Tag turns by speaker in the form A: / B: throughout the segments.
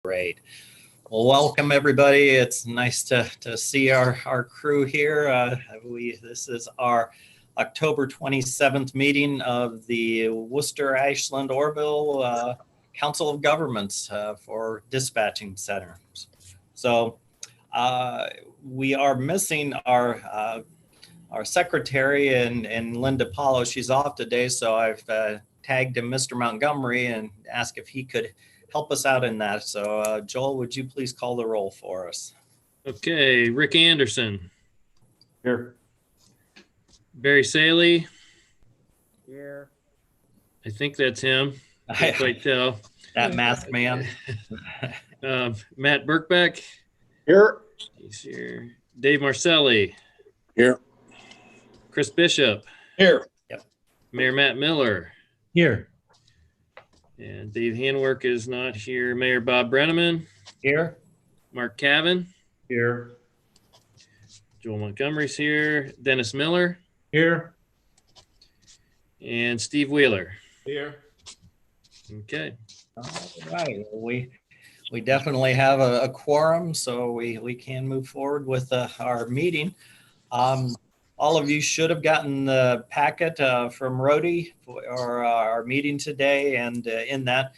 A: Great. Well, welcome everybody. It's nice to see our crew here. This is our October 27th meeting of the Wooster, Ashland, Orville Council of Governments for Dispatching Centers. So we are missing our secretary and Linda Paulo. She's off today, so I've tagged him Mr. Montgomery and asked if he could help us out in that. So Joel, would you please call the roll for us?
B: Okay, Rick Anderson.
C: Here.
B: Barry Saley.
D: Here.
B: I think that's him. I can't quite tell.
A: That masked man.
B: Matt Birkbeck.
C: Here.
B: He's here. Dave Marcelli.
C: Here.
B: Chris Bishop.
C: Here.
A: Yep.
B: Mayor Matt Miller.
C: Here.
B: And Dave Handwork is not here. Mayor Bob Brenneman.
A: Here.
B: Mark Cavan.
C: Here.
B: Joel Montgomery's here. Dennis Miller.
C: Here.
B: And Steve Wheeler.
C: Here.
B: Okay.
A: All right. We definitely have a quorum, so we can move forward with our meeting. All of you should have gotten the packet from Rhodey for our meeting today, and in that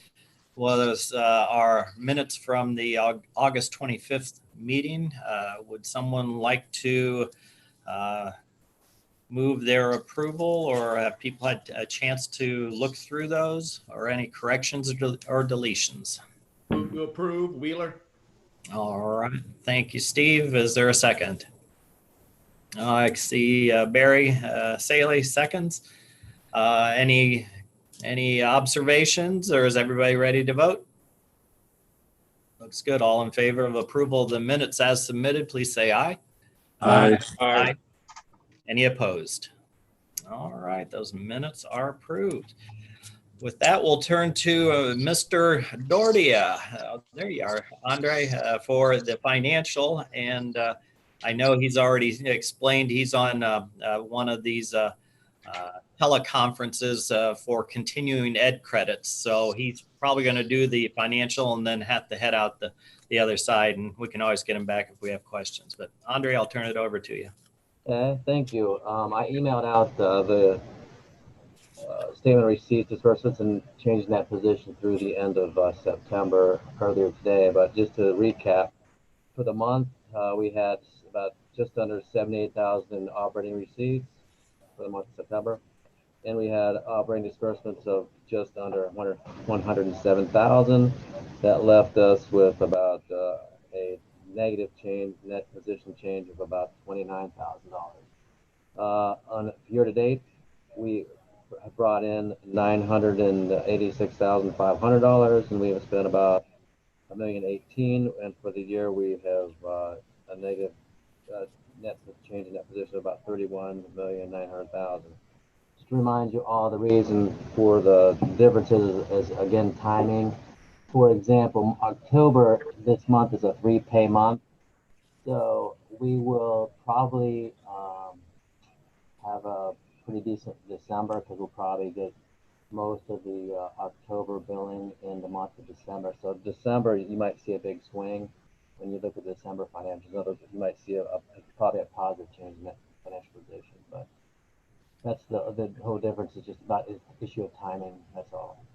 A: was our minutes from the August 25th meeting. Would someone like to move their approval, or have people had a chance to look through those, or any corrections or deletions?
D: Move to approve. Wheeler.
A: All right. Thank you, Steve. Is there a second? I see Barry Saley seconds. Any observations, or is everybody ready to vote? Looks good. All in favor of approval of the minutes as submitted, please say aye.
C: Aye.
A: Aye. Any opposed? All right, those minutes are approved. With that, we'll turn to Mr. Dordia. There you are, Andre, for the financial. And I know he's already explained he's on one of these teleconferences for continuing ed credits. So he's probably going to do the financial and then have to head out the other side. And we can always get him back if we have questions. But Andre, I'll turn it over to you.
E: Okay, thank you. I emailed out the statement of receipts, disbursements, and changing that position through the end of September earlier today. But just to recap, for the month, we had about just under 78,000 operating receipts for the month of September. And we had operating disbursements of just under 107,000. That left us with about a negative change, net position change of about $29,000. On year to date, we have brought in $986,500, and we have spent about $1,018,000. And for the year, we have a negative net change in that position of about $31,900,000. Just to remind you all, the reason for the differences is again timing. For example, October this month is a 3-pay month, so we will probably have a pretty decent December, because we'll probably get most of the October billing in the month of December. So December, you might see a big swing when you look at December financials. In other words, you might see probably a positive change in that financial position. But that's the whole difference is just about an issue of timing. That's all.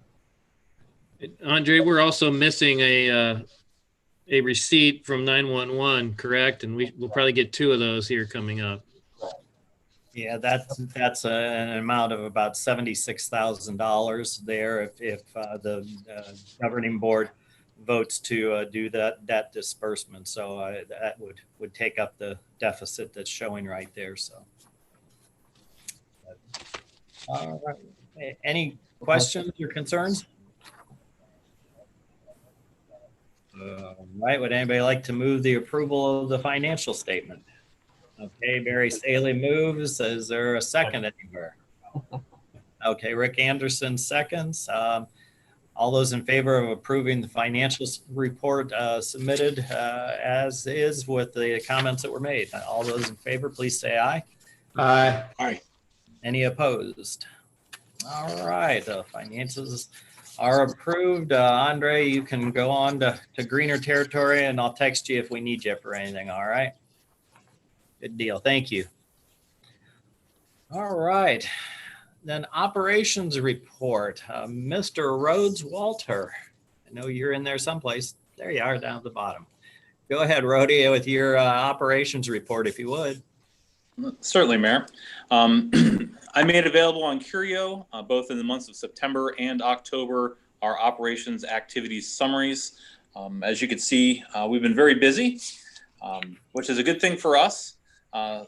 B: Andre, we're also missing a receipt from 911, correct? And we'll probably get 2 of those here coming up.
A: Yeah, that's an amount of about $76,000 there if the governing board votes to do that disbursement. So that would take up the deficit that's showing right there. So, all right. Any questions or concerns? Right. Would anybody like to move the approval of the financial statement? Okay, Barry Saley moves. Is there a second anywhere? Okay, Rick Anderson seconds. All those in favor of approving the financial report submitted as is with the comments that were made. All those in favor, please say aye.
C: Aye. Aye.
A: Any opposed? All right, the finances are approved. Andre, you can go on to greener territory, and I'll text you if we need you for anything. All right. Good deal. Thank you. All right. Then operations report. Mr. Rhodes Walter. I know you're in there someplace. There you are down at the bottom. Go ahead, Rhodey, with your operations report, if you would.
F: Certainly, Mayor. I made available on Curio, both in the months of September and October, our operations activities summaries. As you can see, we've been very busy, which is a good thing for us. I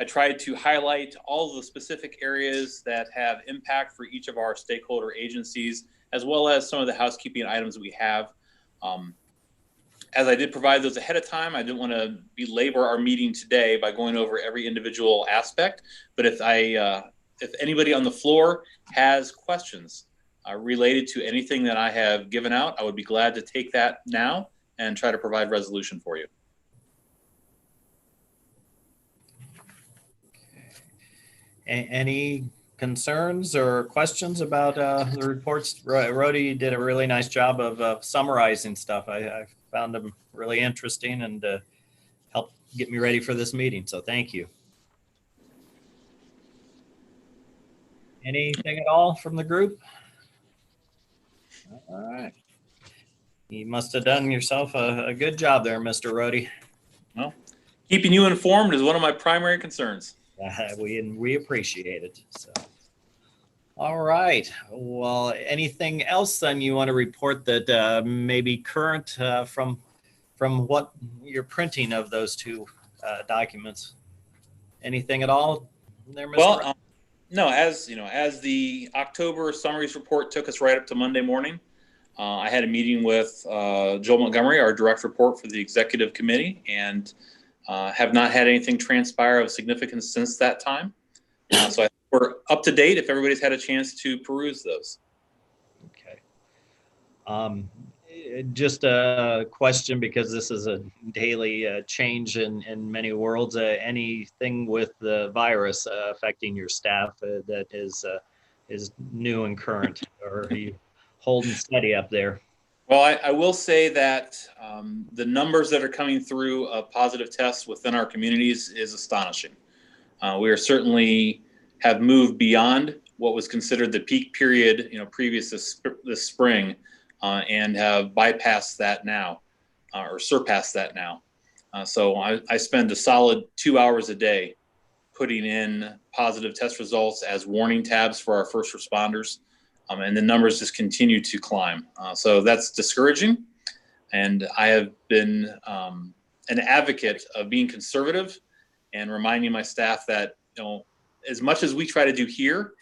F: tried to highlight all of the specific areas that have impact for each of our stakeholder agencies, as well as some of the housekeeping items that we have. As I did provide those ahead of time, I didn't want to belabor our meeting today by going over every individual aspect. But if anybody on the floor has questions related to anything that I have given out, I would be glad to take that now and try to provide resolution for you.
A: Any concerns or questions about the reports? Rhodey did a really nice job of summarizing stuff. I found them really interesting and helped get me ready for this meeting. So thank you. Anything at all from the group? All right. You must have done yourself a good job there, Mr. Rhodey.
F: Well, keeping you informed is one of my primary concerns.
A: We appreciate it. So. All right. Well, anything else then you want to report that may be current from what you're printing of those two documents? Anything at all there, Mr.
F: Well, no, as you know, as the October summaries report took us right up to Monday morning, I had a meeting with Joel Montgomery, our direct report for the executive committee, and have not had anything transpire of significance since that time. So I think we're up to date if everybody's had a chance to peruse those.
A: Okay. Just a question, because this is a daily change in many worlds. Anything with the virus affecting your staff that is new and current, or are you holding steady up there?
F: Well, I will say that the numbers that are coming through of positive tests within our communities is astonishing. We are certainly have moved beyond what was considered the peak period, previous this spring, and have bypassed that now, or surpassed that now. So I spend a solid 2 hours a day putting in positive test results as warning tabs for our first responders. And the numbers just continue to climb. So that's discouraging. And I have been an advocate of being conservative and reminding my staff that, as much as we try to do here,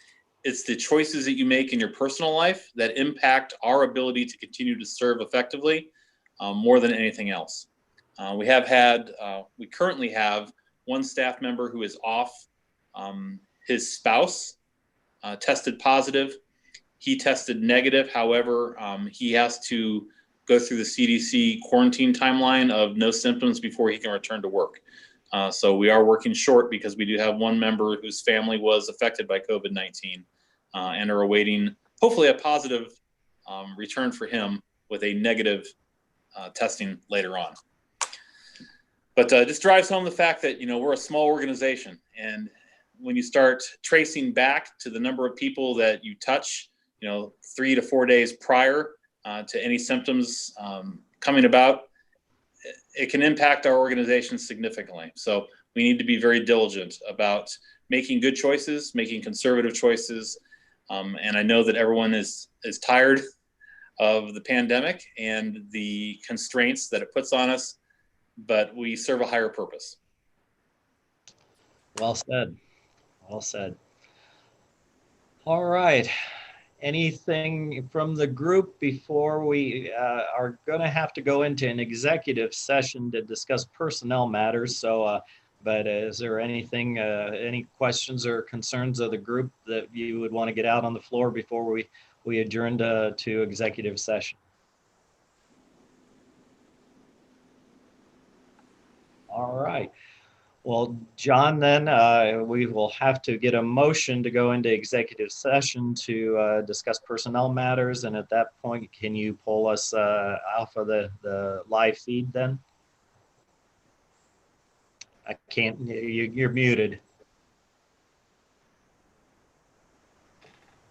F: it's the choices that you make in your personal life that impact our ability to continue to serve effectively more than anything else. We currently have one staff member who is off. His spouse tested positive. He tested negative. However, he has to go through the CDC quarantine timeline of no symptoms before he can return to work. So we are working short because we do have one member whose family was affected by COVID-19 and are awaiting hopefully a positive return for him with a negative testing later on. But this drives home the fact that, we're a small organization, and when you start tracing back to the number of people that you touch, 3 to 4 days prior to any symptoms coming about, it can impact our organization significantly. So we need to be very diligent about making good choices, making conservative choices. And I know that everyone is tired of the pandemic and the constraints that it puts on us, but we serve a higher purpose.
A: Well said. Well said. All right. Anything from the group before we are going to have to go into an executive session to discuss personnel matters? So, but is there anything, any questions or concerns of the group that you would want to get out on the floor before we adjourn to executive session? All right. Well, John, then we will have to get a motion to go into executive session to discuss personnel matters. And at that point, can you pull us off of the live feed then? I can't, you're muted.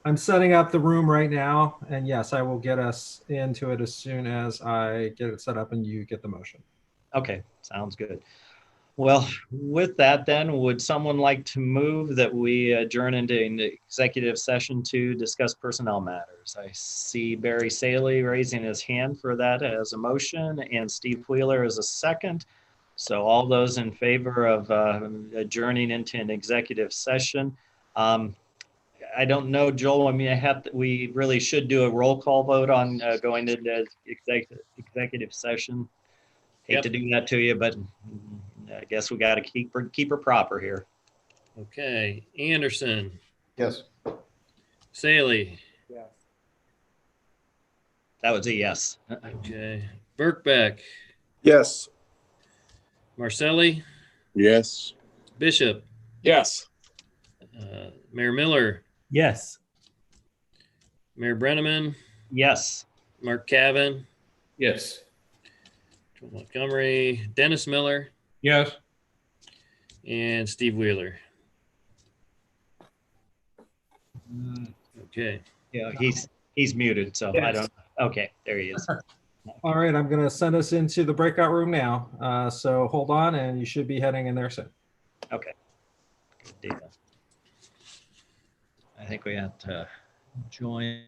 G: I'm setting up the room right now, and yes, I will get us into it as soon as I get it set up and you get the motion.
A: Okay, sounds good. Well, with that then, would someone like to move that we adjourn into an executive session to discuss personnel matters? I see Barry Saley raising his hand for that as a motion and Steve Wheeler as a second. So all those in favor of adjourning into an executive session. I don't know, Joel, I mean, we really should do a roll call vote on going into executive session. Hate
B: Yep.
A: to do that to you, but I guess we got to keep her proper here.
B: Okay, Anderson,
C: Yes.
B: Saley,
D: Yes.
A: That was a yes.
B: okay, Birkbeck,
C: Yes.
B: Marcelli,
C: Yes.
B: Bishop,
C: Yes.
B: Mayor Miller,
C: Yes.
B: Mayor Brenneman,
A: Yes.
B: Mark Cavan,
C: Yes.
B: Joel Montgomery, Dennis Miller,
C: Yes.
B: and Steve Wheeler. Okay.
A: Yeah, he's muted, so I don't. Okay, there he is.
G: All right, I'm going to send us into the breakout room now. So hold on, and you should be heading in there soon.
A: Okay. Good deal. I think we have to join.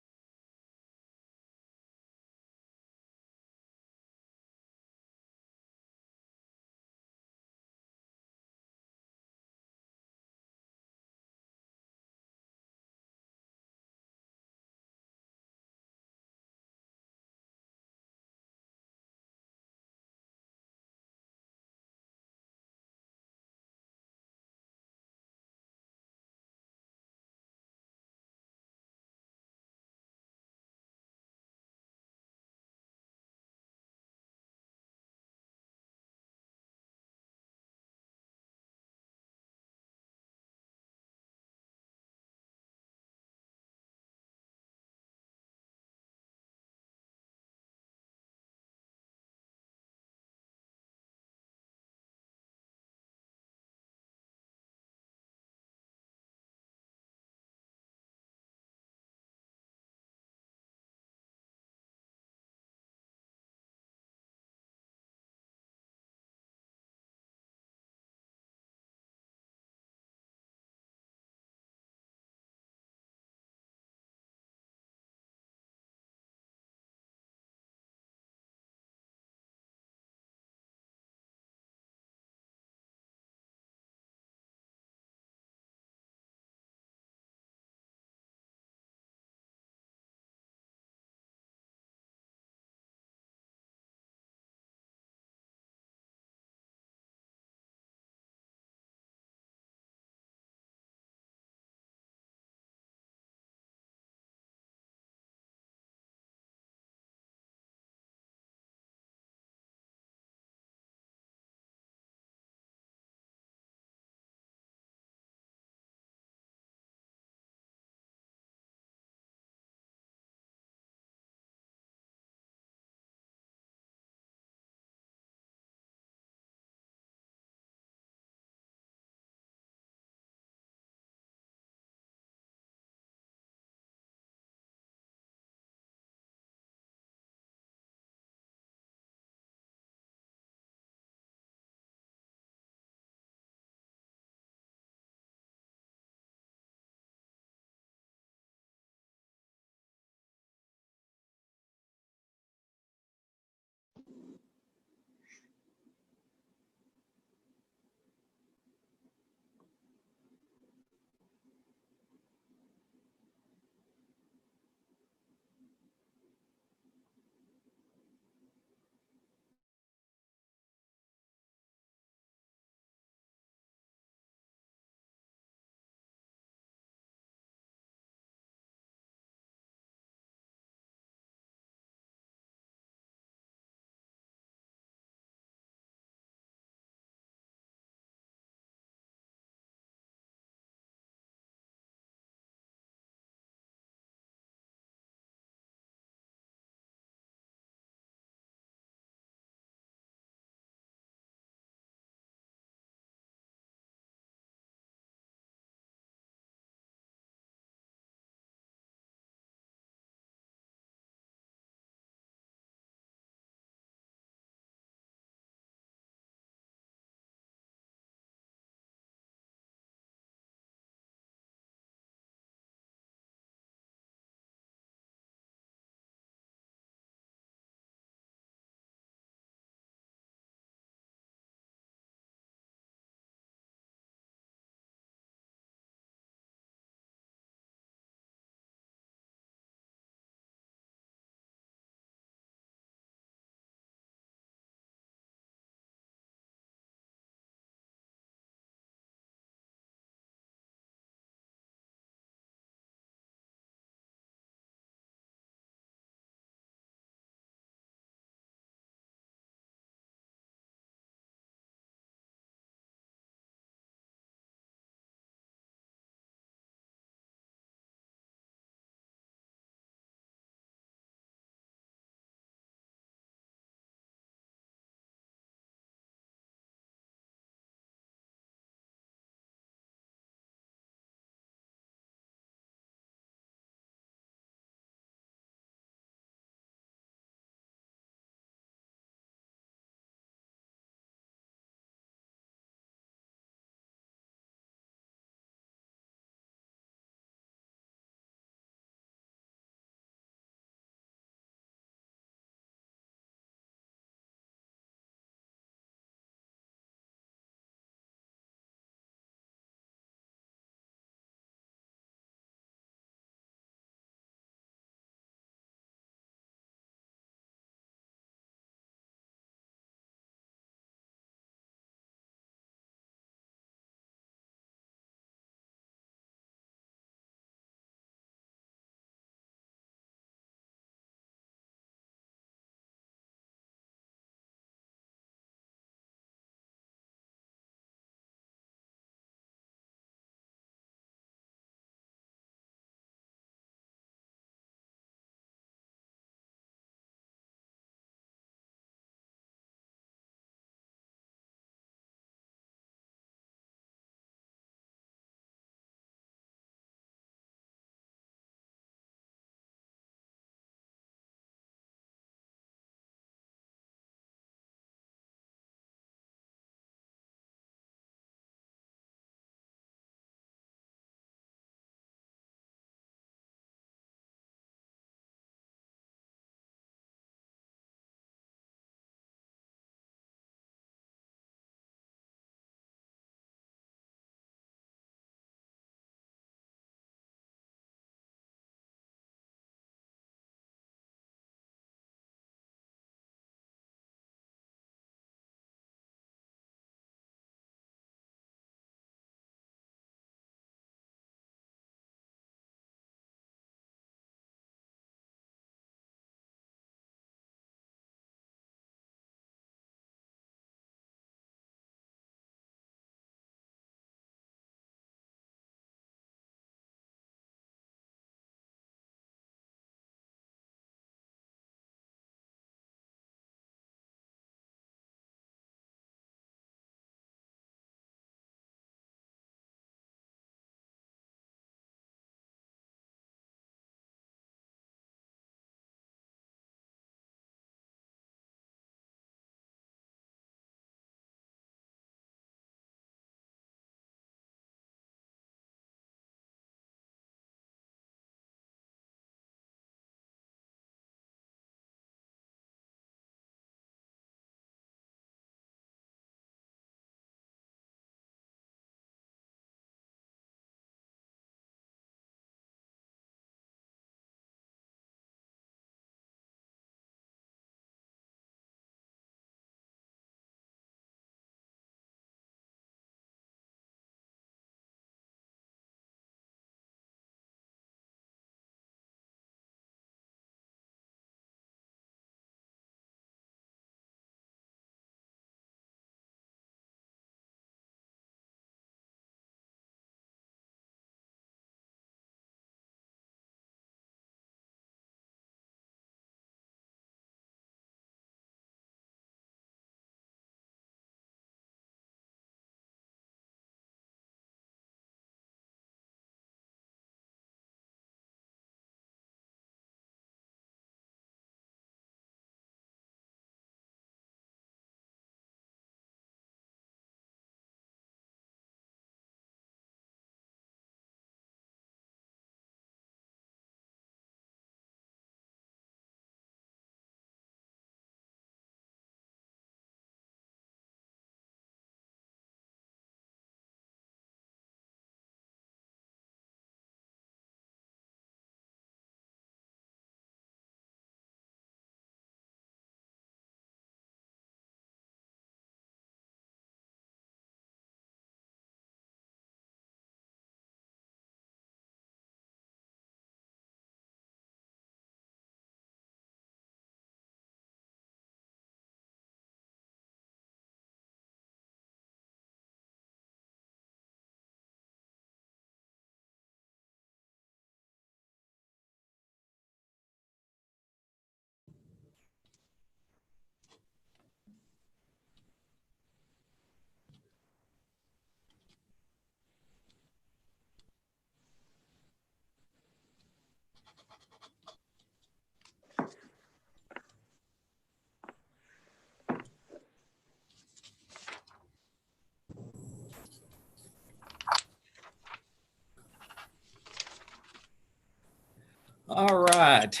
A: right.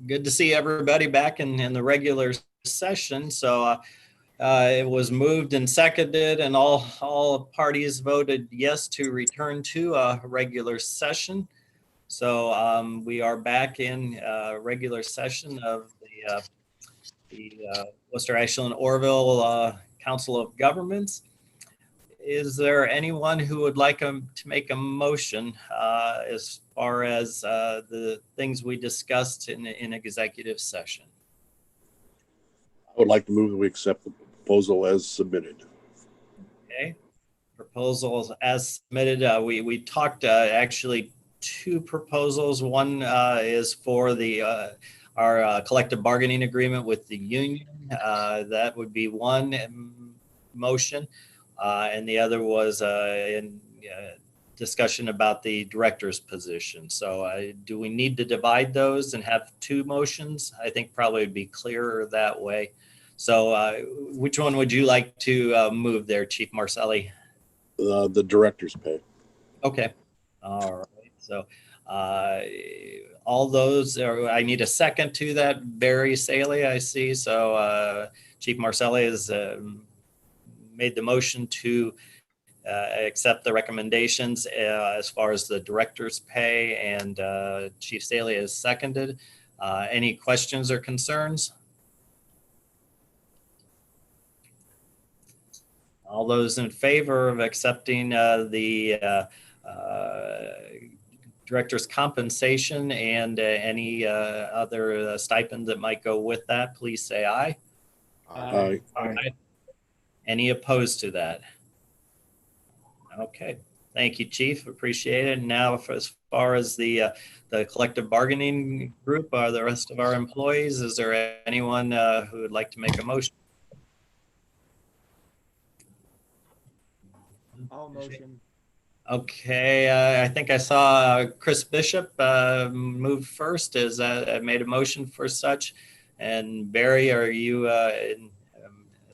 A: Good to see everybody back in the regular session. So it was moved and seconded, and all parties voted yes to return to a regular session. So we are back in regular session of the Worcester, Ashland, Orville Council of Governments. Is there anyone who would like to make a motion as far as the things we discussed in executive session?
C: I would like to move that we accept the proposal as submitted.
A: Okay. Proposals as submitted. We talked actually two proposals. One is for our collective bargaining agreement with the union. That would be one motion. And the other was in discussion about the director's position. So do we need to divide those and have two motions? I think probably it'd be clearer that way. So which one would you like to move there, Chief Marcelli?
C: The director's pay.
A: Okay. All right. So all those, I need a second to that. Barry Saley, I see. So Chief Marcelli has made the motion to accept the recommendations as far as the director's pay, and Chief Saley has seconded. Any questions or concerns? All those in favor of accepting the director's compensation and any other stipend that might go with that, please say aye.
C: Aye.
A: Any opposed to that? Okay, thank you, Chief. Appreciate it. Now, as far as the collective bargaining group, the rest of our employees, is there anyone who would like to make a motion?
D: All motion.
A: Okay, I think I saw Chris Bishop move first. Is made a motion for such? And Barry, are you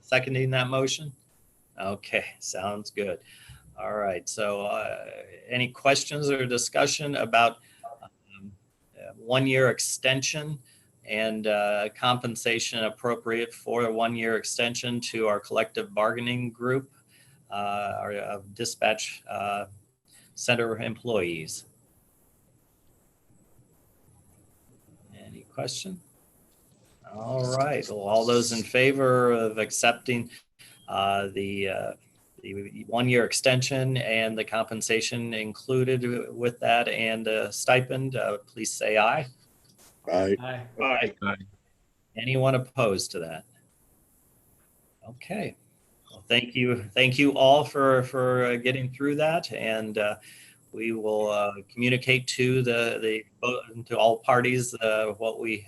A: seconding that motion? Okay, sounds good. All right. So, any questions or discussion about 1-year extension and compensation appropriate for a 1-year extension to our collective bargaining group, our dispatch center employees? Any question? All right. Well, all those in favor of accepting the 1-year extension and the compensation included with that and stipend, please say aye.
C: Aye.
D: Aye.
A: Anyone opposed to that? Okay. Well, thank you all for getting through that, and we will communicate to to all parties what we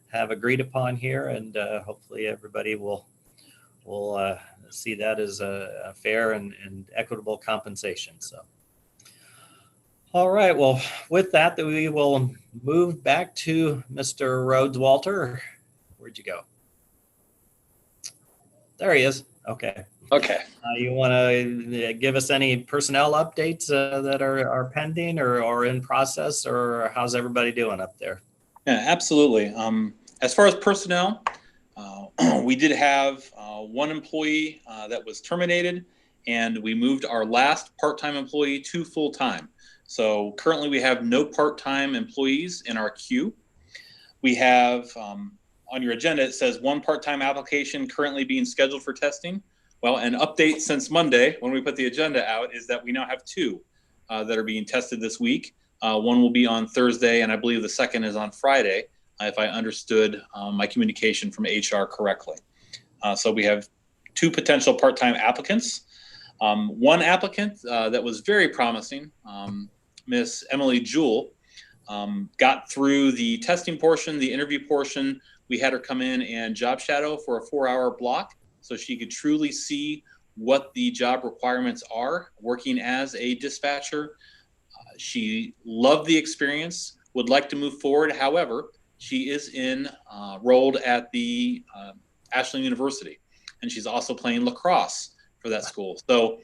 A: have agreed upon here, and hopefully everybody will see that as a fair and equitable compensation. So, all right. Well, with that, we will move back to Mr. Rhodes. Walter, where'd you go? There he is. Okay.
F: Okay.
A: You want to give us any personnel updates that are pending or in process, or how's everybody doing up there?
F: Yeah, absolutely. As far as personnel, we did have one employee that was terminated, and we moved our last part-time employee to full-time. So currently we have no part-time employees in our queue. We have, on your agenda, it says one part-time application currently being scheduled for testing. Well, an update since Monday when we put the agenda out is that we now have 2 that are being tested this week. One will be on Thursday, and I believe the second is on Friday, if I understood my communication from HR correctly. So we have 2 potential part-time applicants. One applicant that was very promising, Miss Emily Jewell, got through the testing portion, the interview portion. We had her come in and job shadow for a 4-hour block so she could truly see what the job requirements are working as a dispatcher. She loved the experience, would like to move forward. However, she is enrolled at the Ashland University, and she's also playing lacrosse for that school. So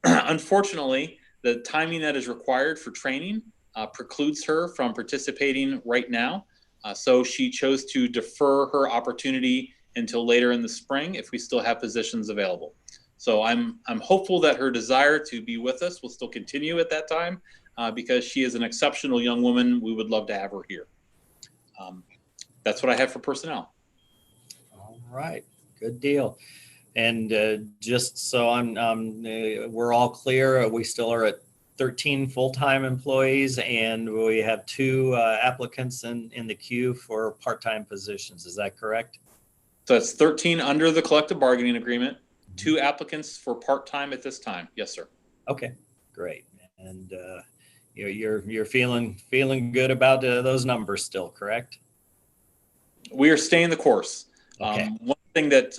F: unfortunately, the timing that is required for training precludes her from participating right now. So she chose to defer her opportunity until later in the spring if we still have positions available. So I'm hopeful that her desire to be with us will still continue at that time because she is an exceptional young woman. We would love to have her here. That's what I have for personnel.
A: All right, good deal. And just so we're all clear, we still are at 13 full-time employees, and we have 2 applicants in the queue for part-time positions. Is that correct?
F: So it's 13 under the collective bargaining agreement, 2 applicants for part-time at this time. Yes, sir.
A: Okay, great. And you're feeling good about those numbers still, correct?
F: We are staying the course.
A: Okay.
F: One thing that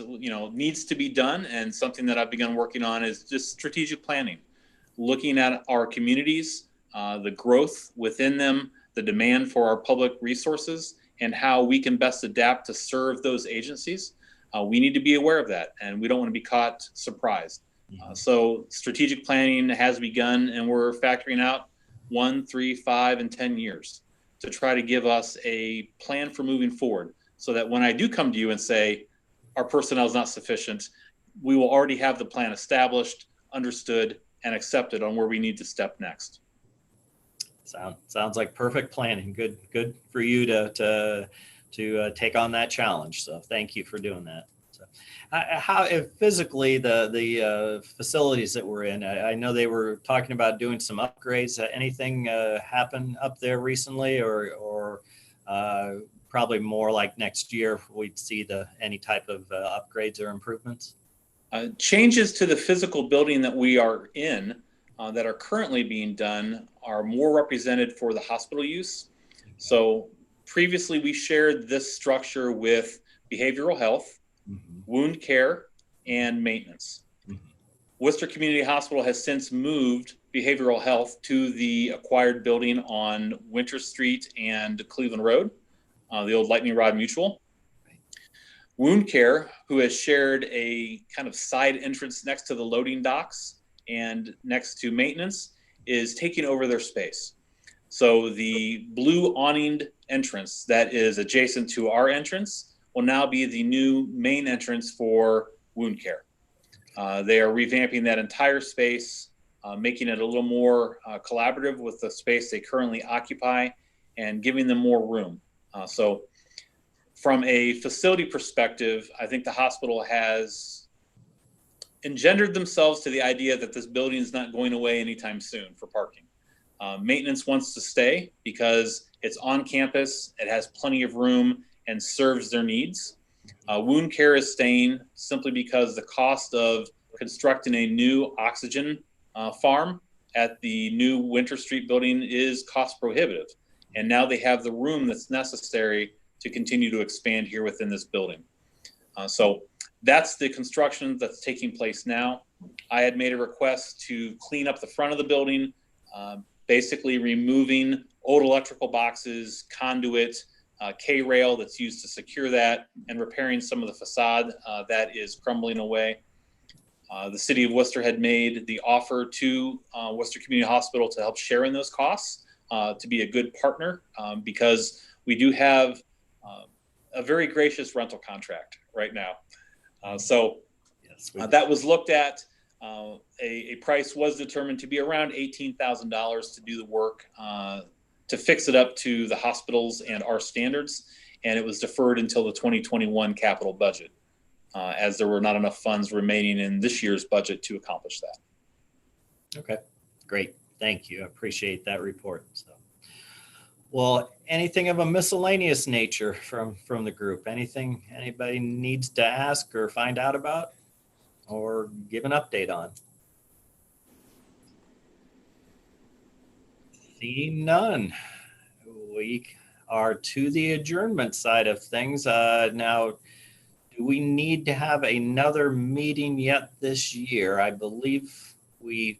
F: needs to be done, and something that I've begun working on, is just strategic planning, looking at our communities, the growth within them, the demand for our public resources, and how we can best adapt to serve those agencies. We need to be aware of that, and we don't want to be caught surprised. So strategic planning has begun, and we're factoring out 1, 3, 5, and 10 years to try to give us a plan for moving forward, so that when I do come to you and say our personnel is not sufficient, we will already have the plan established, understood, and accepted on where we need to step next.
A: Sounds like perfect planning. Good for you to take on that challenge. So thank you for doing that. So, how physically the facilities that we're in? I know they were talking about doing some upgrades. Anything happen up there recently, or probably more like next year we'd see any type of upgrades or improvements?
F: Changes to the physical building that we are in that are currently being done are more represented for the hospital use. So previously we shared this structure with behavioral health, wound care, and maintenance. Worcester Community Hospital has since moved behavioral health to the acquired building on Winter Street and Cleveland Road, the old Lightning Rod Mutual. Wound care, who has shared a kind of side entrance next to the loading docks and next to maintenance, is taking over their space. So the blue awninged entrance that is adjacent to our entrance will now be the new main entrance for wound care. They are revamping that entire space, making it a little more collaborative with the space they currently occupy, and giving them more room. So from a facility perspective, I think the hospital has engendered themselves to the idea that this building is not going away anytime soon for parking. Maintenance wants to stay because it's on campus, it has plenty of room, and serves their needs. Wound care is staying simply because the cost of constructing a new oxygen farm at the new Winter Street building is cost prohibitive. And now they have the room that's necessary to continue to expand here within this building. So that's the construction that's taking place now. I had made a request to clean up the front of the building, basically removing old electrical boxes, conduit, K-rail that's used to secure that, and repairing some of the facade that is crumbling away. The city of Worcester had made the offer to Worcester Community Hospital to help share in those costs, to be a good partner, because we do have a very gracious rental contract right now. So that was looked at. A price was determined to be around $18,000 to do the work, to fix it up to the hospitals and our standards. And it was deferred until the 2021 capital budget, as there were not enough funds remaining in this year's budget to accomplish that.
A: Okay, great. Thank you. I appreciate that report. So, well, anything of a miscellaneous nature from the group? Anything anybody needs to ask or find out about or give an update on? Seeing none, we are to the adjournment side of things. Now, do we need to have another meeting yet this year? I believe we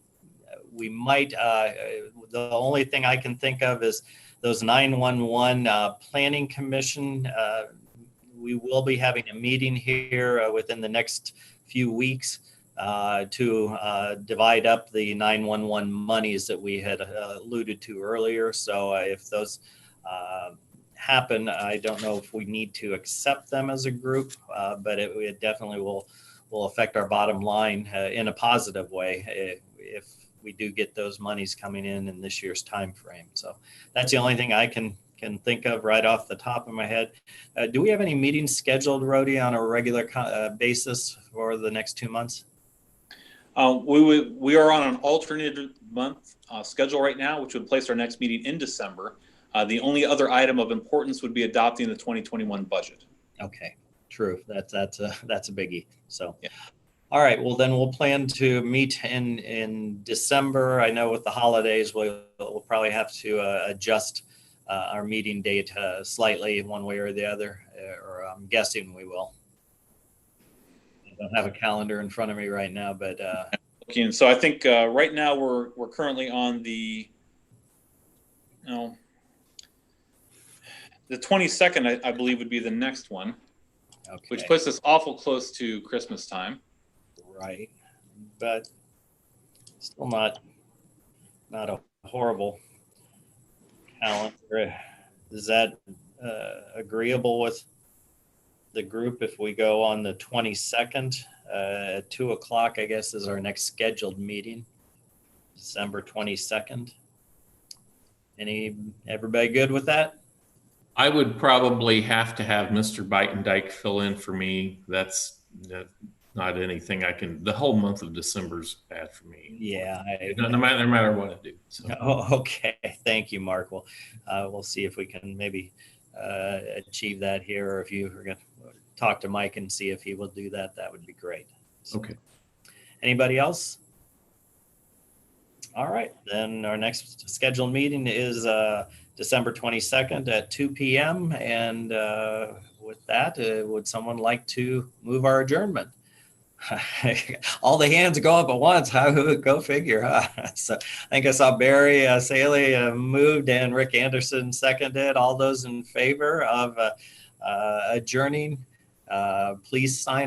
A: might. The only thing I can think of is those 911 Planning Commission. We will be having a meeting here within the next few weeks to divide up the 911 monies that we had alluded to earlier. So if those happen, I don't know if we need to accept them as a group, but it definitely will affect our bottom line in a positive way if we do get those monies coming in this year's time frame. So that's the only thing I can think of right off the top of my head. Do we have any meetings scheduled, Rhodey, on a regular basis for the next 2 months?
F: We are on an alternated month schedule right now, which would place our next meeting in December. The only other item of importance would be adopting the 2021 budget.
A: Okay, true. That's a biggie. So,
F: yeah.
A: All right. Well, then we'll plan to meet in December. I know with the holidays, we'll probably have to adjust our meeting date slightly one way or the other, or I'm guessing we will. I don't have a calendar in front of me right now, but
F: okay, so I think right now we're currently on the 22nd, I believe, would be the next one,
A: okay.
F: which puts us awful close to Christmas time.
A: Right, but still not a horrible calendar. Is that agreeable with the group if we go on the 22nd at 2 o'clock? I guess is our next scheduled meeting, December 22nd. Everybody good with that?
H: I would probably have to have Mr. Bytendike fill in for me. That's not anything I can. The whole month of December's bad for me.
A: Yeah,
H: no matter what I do. So.
A: Oh, okay. Thank you, Mark. Well, we'll see if we can maybe achieve that here, or if you are going to talk to Mike and see if he will do that. That would be great. So,
H: okay.
A: Anybody else? All right. Then our next scheduled meeting is December 22nd at 2 p.m. And with that, would someone like to move our adjournment? All the hands go up at once. How go figure? Huh? So I think I saw Barry Saley moved and Rick Anderson seconded. All those in favor of adjourning, please sign